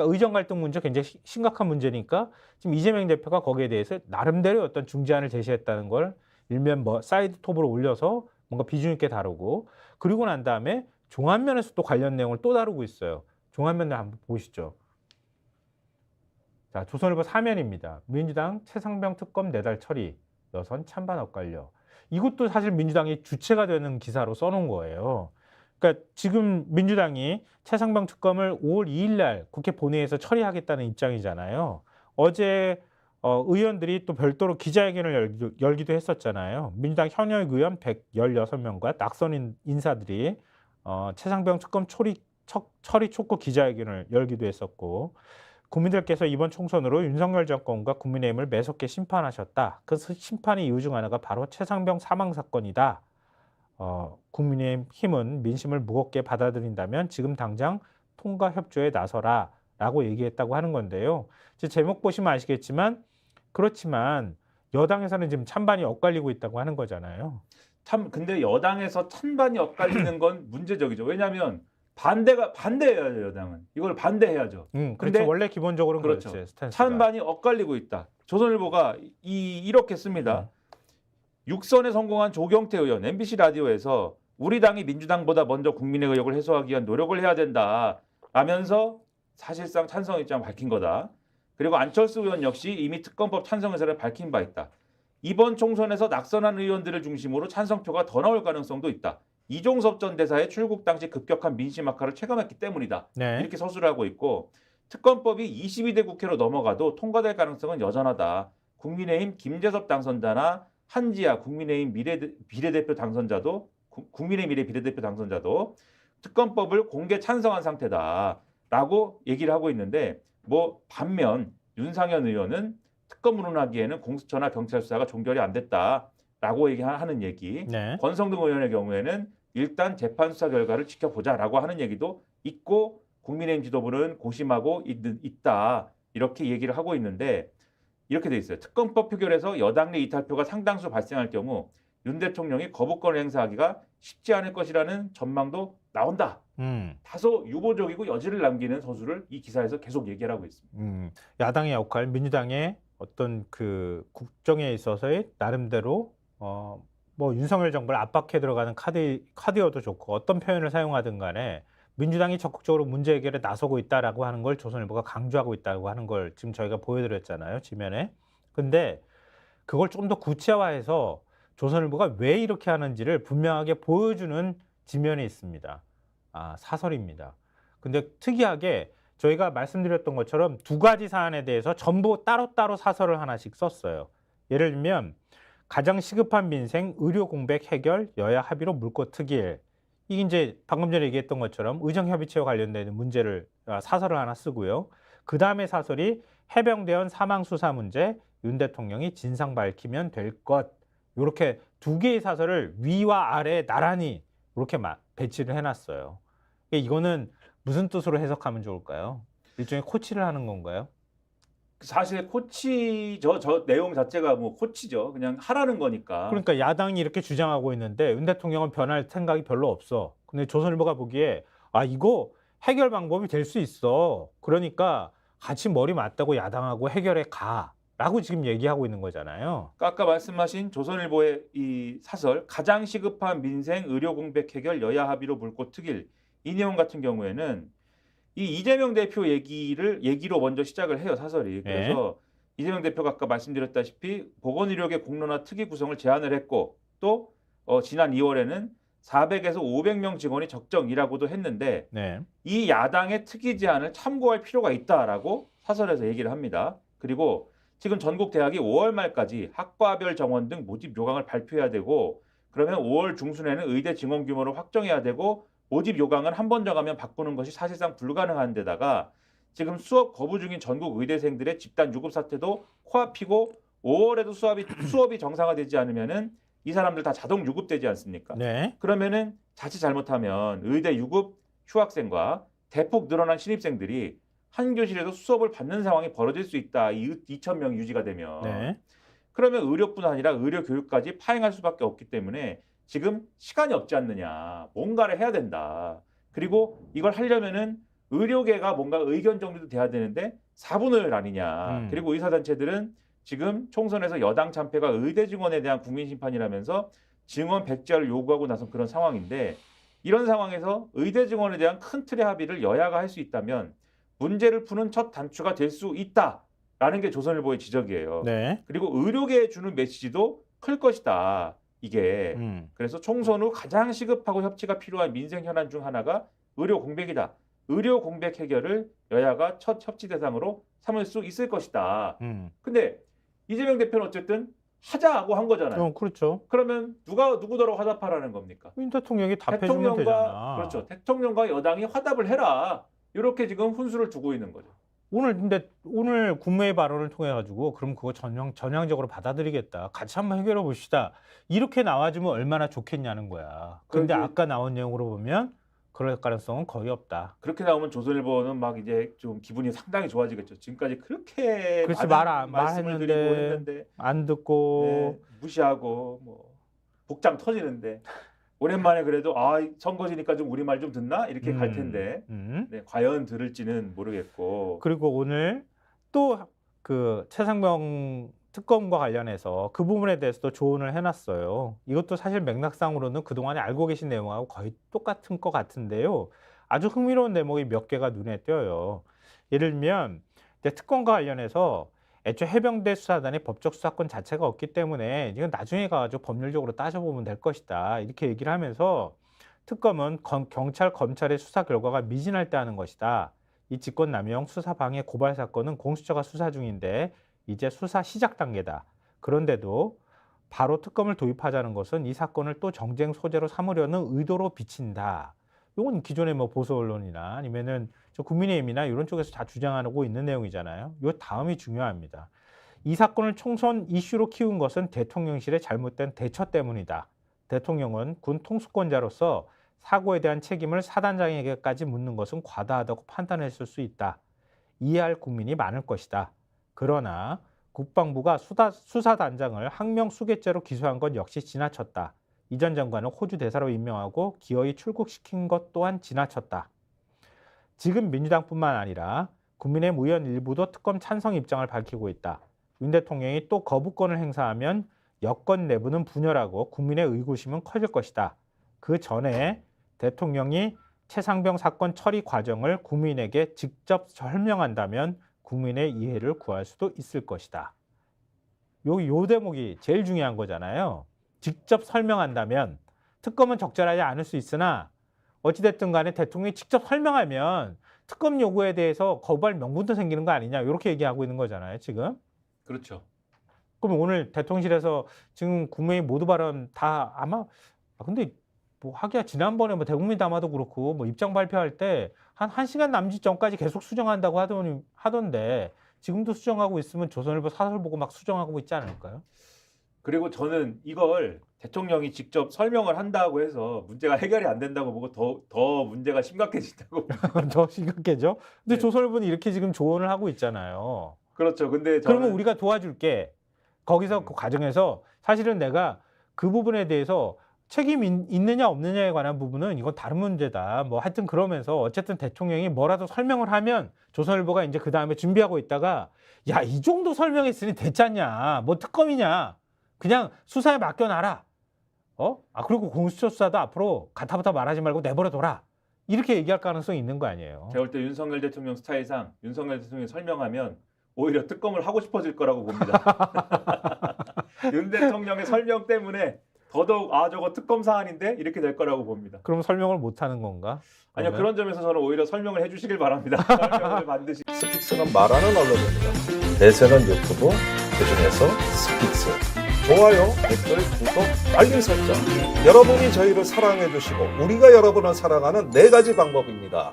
그러니까 의정 갈등 문제 굉장히 심각한 문제니까 지금 이재명 대표가 거기에 대해서 나름대로 어떤 중재안을 제시했다는 걸 일면 뭐 사이드 톱으로 올려서 뭔가 비중 있게 다루고 그리고 난 다음에 종합면에서 또 관련 내용을 또 다루고 있어요. 종합면을 한번 보시죠. 자, 조선일보 4면입니다. 민주당 최상병 특검 내달 처리, 여선 찬반 엇갈려. 이것도 사실 민주당이 주체가 되는 기사로 써놓은 거예요. 그러니까 지금 민주당이 최상병 특검을 5월 2일 날 국회 본회의에서 처리하겠다는 입장이잖아요. 어제 의원들이 또 별도로 기자회견을 열기도 했었잖아요. 민주당 현역 의원 116명과 낙선 인사들이 최상병 특검 처리 촉구 기자회견을 열기도 했었고 국민들께서 이번 총선으로 윤석열 정권과 국민의힘을 매섭게 심판하셨다. 그 심판의 이유 중 하나가 바로 최상병 사망 사건이다. 국민의힘은 민심을 무겁게 받아들인다면 지금 당장 통과 협조에 나서라라고 얘기했다고 하는 건데요. 이제 제목 보시면 아시겠지만 그렇지만 여당에서는 지금 찬반이 엇갈리고 있다고 하는 거잖아요. 참 근데 여당에서 찬반이 엇갈리는 건 문제적이죠. 왜냐하면 반대해야죠. 여당은 이걸 반대해야죠. 그렇죠. 근데 원래 기본적으로는 그렇죠. 그렇지. 스탠스가. 찬반이 엇갈리고 있다. 조선일보가 이렇게 씁니다. 육선에 성공한 조경태 의원 MBC 라디오에서 우리 당이 민주당보다 먼저 국민의 의혹을 해소하기 위한 노력을 해야 된다 라면서 사실상 찬성 입장을 밝힌 거다. 그리고 안철수 의원 역시 이미 특검법 찬성 의사를 밝힌 바 있다. 이번 총선에서 낙선한 의원들을 중심으로 찬성표가 더 나올 가능성도 있다. 이종섭 전 대사의 출국 당시 급격한 민심 악화를 체감했기 때문이다. 네. 이렇게 서술을 하고 있고 특검법이 22대 국회로 넘어가도 통과될 가능성은 여전하다. 국민의힘 김재섭 당선자나 한지아 국민의힘 비례대표 당선자도 국민의 미래 비례대표 당선자도 특검법을 공개 찬성한 상태다라고 얘기를 하고 있는데 뭐 반면 윤상현 의원은 특검 운운하기에는 공수처나 경찰 수사가 종결이 안 됐다라고 얘기하는 얘기. 네. 권성동 의원의 경우에는 일단 재판 수사 결과를 지켜보자라고 하는 얘기도 있고 국민의힘 지도부는 고심하고 있다 이렇게 얘기를 하고 있는데 이렇게 돼 있어요. 특검법 표결에서 여당 내 이탈표가 상당수 발생할 경우 윤 대통령이 거부권을 행사하기가 쉽지 않을 것이라는 전망도 나온다. 다소 유보적이고 여지를 남기는 서술을 이 기사에서 계속 얘기를 하고 있습니다. 야당의 역할, 민주당의 어떤 그 국정에 있어서의 나름대로 뭐 윤석열 정부를 압박해 들어가는 카드여도 좋고 어떤 표현을 사용하든 간에 민주당이 적극적으로 문제 해결에 나서고 있다라고 하는 걸 조선일보가 강조하고 있다고 하는 걸 지금 저희가 보여드렸잖아요. 지면에. 근데 그걸 좀 더 구체화해서 조선일보가 왜 이렇게 하는지를 분명하게 보여주는 지면이 있습니다. 사설입니다. 근데 특이하게 저희가 말씀드렸던 것처럼 두 가지 사안에 대해서 전부 따로따로 사설을 하나씩 썼어요. 예를 들면 가장 시급한 민생, 의료 공백 해결, 여야 합의로 물고 특일. 이게 이제 방금 전에 얘기했던 것처럼 의정협의체와 관련된 문제를 사설을 하나 쓰고요. 그 다음에 사설이 해병대원 사망 수사 문제, 윤 대통령이 진상 밝히면 될 것. 이렇게 두 개의 사설을 위와 아래 나란히 이렇게 배치를 해놨어요. 이거는 무슨 뜻으로 해석하면 좋을까요? 일종의 코치를 하는 건가요? 사실 코치 저 내용 자체가 뭐 코치죠. 그냥 하라는 거니까. 그러니까 야당이 이렇게 주장하고 있는데 윤 대통령은 변할 생각이 별로 없어. 근데 조선일보가 보기에 이거 해결 방법이 될 수 있어. 그러니까 같이 머리 맞대고 야당하고 해결해 가라고 지금 얘기하고 있는 거잖아요. 아까 말씀하신 조선일보의 이 사설 가장 시급한 민생 의료 공백 해결 여야 합의로 물고 특일 이 내용 같은 경우에는 이 이재명 대표 얘기로 먼저 시작을 해요. 사설이. 그래서 이재명 대표가 아까 말씀드렸다시피 보건의료계 공론화 특위 구성을 제안을 했고 또 지난 2월에는 400에서 500명 직원이 적정이라고도 했는데 이 야당의 특위 제안을 참고할 필요가 있다라고 사설에서 얘기를 합니다. 그리고 지금 전국 대학이 5월 말까지 학과별 정원 등 모집 요강을 발표해야 되고 그러면 5월 중순에는 의대 증원 규모를 확정해야 되고 모집 요강은 한 번 정하면 바꾸는 것이 사실상 불가능한 데다가 지금 수업 거부 중인 전국 의대생들의 집단 유급 사태도 코앞이고 5월에도 수업이 정상화되지 않으면은 이 사람들 다 자동 유급되지 않습니까? 그러면은 자칫 잘못하면 의대 유급 휴학생과 대폭 늘어난 신입생들이 한 교실에서 수업을 받는 상황이 벌어질 수 있다. 이 2,000명 유지가 되면. 그러면 의료뿐 아니라 의료 교육까지 파행할 수밖에 없기 때문에 지금 시간이 없지 않느냐. 뭔가를 해야 된다. 그리고 이걸 하려면은 의료계가 뭔가 의견 정리도 돼야 되는데 4분을 나뉘냐. 그리고 의사단체들은 지금 총선에서 여당 참패가 의대 증원에 대한 국민 심판이라면서 증원 백지화를 요구하고 나선 그런 상황인데 이런 상황에서 의대 증원에 대한 큰 틀의 합의를 여야가 할 수 있다면 문제를 푸는 첫 단추가 될 수 있다라는 게 조선일보의 지적이에요. 네. 그리고 의료계에 주는 메시지도 클 것이다. 이게 그래서 총선 후 가장 시급하고 협치가 필요한 민생 현안 중 하나가 의료 공백이다. 의료 공백 해결을 여야가 첫 협치 대상으로 삼을 수 있을 것이다. 근데 이재명 대표는 어쨌든 하자고 한 거잖아요. 그렇죠. 그러면 누구더러 화답하라는 겁니까? 윤 대통령이 답해주면 되잖아. 그렇죠. 대통령과 여당이 화답을 해라. 이렇게 지금 훈수를 두고 있는 거죠. 오늘 국무회의 발언을 통해 가지고 그럼 그거 전향적으로 받아들이겠다. 같이 한번 해결해 봅시다. 이렇게 나와주면 얼마나 좋겠냐는 거야. 근데 그게- 아까 나온 내용으로 보면 그럴 가능성은 거의 없다. 그렇게 나오면 조선일보는 막 이제 좀 기분이 상당히 좋아지겠죠. 지금까지 그렇게 그렇지, 많은 말씀을 말했는데 드리고 했는데 안 듣고 네, 무시하고 뭐 복장 터지는데 오랜만에 그래도 선거지니까 좀 우리 말 좀 듣나 이렇게 갈 텐데 네, 과연 들을지는 모르겠고. 그리고 오늘 또 그 최상병 특검과 관련해서 그 부분에 대해서도 조언을 해놨어요. 이것도 사실 맥락상으로는 그동안에 알고 계신 내용하고 거의 똑같은 것 같은데요. 아주 흥미로운 대목이 몇 개가 눈에 띄어요. 예를 들면 이제 특검과 관련해서 애초에 해병대 수사단의 법적 수사권 자체가 없기 때문에 이건 나중에 가가지고 법률적으로 따져보면 될 것이다. 이렇게 얘기를 하면서 특검은 경찰, 검찰의 수사 결과가 미진할 때 하는 것이다. 이 직권남용, 수사방해, 고발 사건은 공수처가 수사 중인데 이제 수사 시작 단계다. 그런데도 바로 특검을 도입하자는 것은 이 사건을 또 정쟁 소재로 삼으려는 의도로 비친다. 이건 기존의 뭐 보수 언론이나 아니면은 저 국민의힘이나 이런 쪽에서 다 주장하고 있는 내용이잖아요. 이 다음이 중요합니다. 이 사건을 총선 이슈로 키운 것은 대통령실의 잘못된 대처 때문이다. 대통령은 군 통수권자로서 사고에 대한 책임을 사단장에게까지 묻는 것은 과다하다고 판단했을 수 있다. 이해할 국민이 많을 것이다. 그러나 국방부가 수사단장을 항명 수괴죄로 기소한 것 역시 지나쳤다. 이 전 장관을 호주 대사로 임명하고 기어이 출국시킨 것 또한 지나쳤다. 지금 민주당뿐만 아니라 국민의힘 의원 일부도 특검 찬성 입장을 밝히고 있다. 윤 대통령이 또 거부권을 행사하면 여권 내부는 분열하고 국민의 의구심은 커질 것이다. 그 전에 대통령이 최상병 사건 처리 과정을 국민에게 직접 설명한다면 국민의 이해를 구할 수도 있을 것이다. 요 대목이 제일 중요한 거잖아요. 직접 설명한다면 특검은 적절하지 않을 수 있으나 어찌됐든 간에 대통령이 직접 설명하면 특검 요구에 대해서 거부할 명분도 생기는 거 아니냐 이렇게 얘기하고 있는 거잖아요 지금. 그렇죠. 그럼 오늘 대통령실에서 지금 국민의 모두 발언 다 아마 근데 뭐 하기야 지난번에 뭐 대국민 담화도 그렇고 뭐 입장 발표할 때 한 1시간 남짓 전까지 계속 수정한다고 하던데 지금도 수정하고 있으면 조선일보 사설 보고 막 수정하고 있지 않을까요? 그리고 저는 이걸 대통령이 직접 설명을 한다고 해서 문제가 해결이 안 된다고 보고 더 문제가 심각해진다고. 더 심각해져? 근데 네. 조선일보는 이렇게 지금 조언을 하고 있잖아요. 그렇죠. 근데 그러면 우리가 도와줄게. 거기서 그 과정에서 사실은 내가 그 부분에 대해서 책임 있느냐 없느냐에 관한 부분은 이건 다른 문제다. 뭐 하여튼 그러면서 어쨌든 대통령이 뭐라도 설명을 하면 조선일보가 이제 그 다음에 준비하고 있다가 야, 이 정도 설명했으니 됐잖냐. 뭐 특검이냐. 그냥 수사에 맡겨놔라. 그리고 공수처 수사도 앞으로 가타부타 말하지 말고 내버려둬라. 이렇게 얘기할 가능성이 있는 거 아니에요. 제가 볼 때 윤석열 대통령 스타일상 윤석열 대통령이 설명하면 오히려 특검을 하고 싶어질 거라고 봅니다. 윤 대통령의 설명 때문에 더더욱 저거 특검 사안인데 이렇게 될 거라고 봅니다. 그럼 설명을 못 하는 건가? 아니요, 그런 점에서 저는 오히려 설명을 해주시길 바랍니다. 설명을 반드시. 스픽스는 말하는 언론입니다. 대세는 유튜브, 그중에서 스픽스. 좋아요, 댓글, 구독, 알림 설정. 여러분이 저희를 사랑해 주시고 우리가 여러분을 사랑하는 4가지 방법입니다.